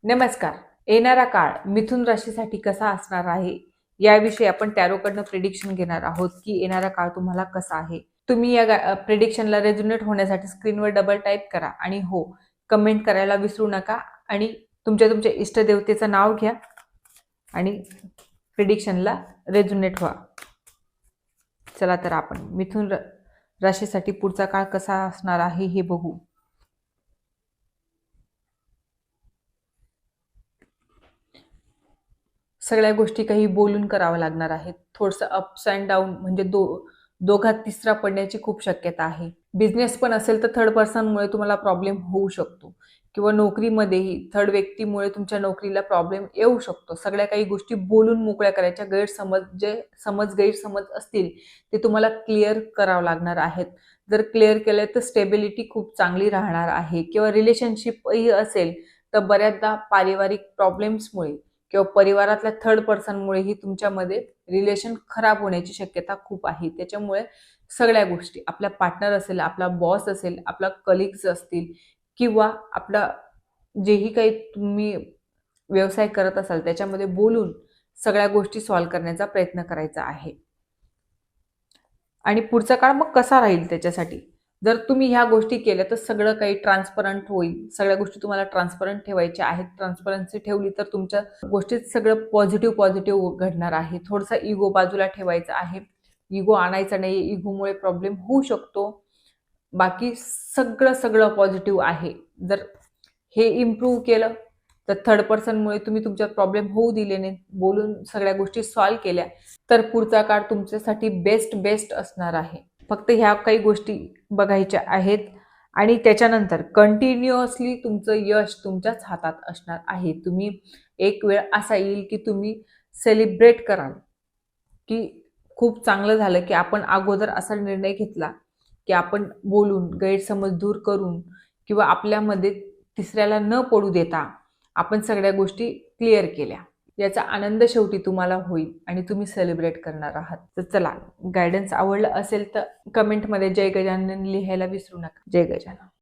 नमस्कार. येणारा काळ मिथुन राशीसाठी कसा असणार आहे याविषयी आपण टॅरोकडनं प्रिडिक्शन घेणार आहोत की येणारा काळ तुम्हाला कसा आहे. तुम्ही या प्रिडिक्शनला रेझोनेट होण्यासाठी स्क्रीनवर डबल टाईप करा आणि हो कमेंट करायला विसरू नका आणि तुमच्या इष्टदेवतेचं नाव घ्या आणि प्रिडिक्शनला रेझोनेट व्हा. चला तर आपण मिथुन राशीसाठी पुढचा काळ कसा असणार आहे हे बघू. सगळ्या गोष्टी काही बोलून करावं लागणार आहेत. थोडंसं अप्स अँड डाऊन म्हणजे दोघात तिसरा पडण्याची खूप शक्यता आहे. बिझनेस पण असेल तर थर्ड पर्सनमुळे तुम्हाला प्रॉब्लेम होऊ शकतो किंवा नोकरीमध्येही थर्ड व्यक्तीमुळे तुमच्या नोकरीला प्रॉब्लेम येऊ शकतो. सगळ्या काही गोष्टी बोलून मोकळ्या करायच्या. गैरसमज असतील ते तुम्हाला क्लिअर करावं लागणार आहेत. जर क्लिअर केलं तर स्टेबिलिटी खूप चांगली राहणार आहे. किंवा रिलेशनशिपही असेल तर बऱ्याचदा पारिवारिक प्रॉब्लेम्समुळे किंवा परिवारातल्या थर्ड पर्सनमुळेही तुमच्यामध्ये रिलेशन खराब होण्याची शक्यता खूप आहे. त्याच्यामुळे सगळ्या गोष्टी आपला पार्टनर असेल, आपला बॉस असेल, आपला कलिग्स असतील किंवा आपला जेही काही तुम्ही व्यवसाय करत असाल त्याच्यामध्ये बोलून सगळ्या गोष्टी सॉल्व्ह करण्याचा प्रयत्न करायचा आहे. आणि पुढचा काळ मग कसा राहील त्याच्यासाठी जर तुम्ही ह्या गोष्टी केल्या तर सगळं काही ट्रान्सपरंट होईल. सगळ्या गोष्टी तुम्हाला ट्रान्सपरंट ठेवायच्या आहेत. ट्रान्सपरन्सी ठेवली तर तुमच्या गोष्टीत सगळं पॉझिटिव्ह घडणार आहे. थोडासा इगो बाजूला ठेवायचा आहे. इगो आणायचा नाही. इगोमुळे प्रॉब्लेम होऊ शकतो. बाकी सगळं पॉझिटिव्ह आहे. जर हे इम्प्रूव्ह केलं तर थर्ड पर्सनमुळे तुम्ही तुमच्यात प्रॉब्लेम होऊ दिले नाही, बोलून सगळ्या गोष्टी सॉल्व्ह केल्या तर पुढचा काळ तुमच्यासाठी बेस्ट असणार आहे. फक्त ह्या काही गोष्टी बघायच्या आहेत आणि त्याच्यानंतर कंटिन्युअसली तुमचं यश तुमच्याच हातात असणार आहे. तुम्ही एक वेळ असा येईल की तुम्ही सेलिब्रेट कराल की खूप चांगलं झालं की आपण अगोदर असा निर्णय घेतला की आपण बोलून गैरसमज दूर करून किंवा आपल्यामध्ये तिसऱ्याला न पडू देता आपण सगळ्या गोष्टी क्लिअर केल्या. याचा आनंद शेवटी तुम्हाला होईल आणि तुम्ही सेलिब्रेट करणार आहात. तर चला, गायडन्स आवडलं असेल तर कमेंटमध्ये जय गजानन लिहायला विसरू नका. जय गजानन.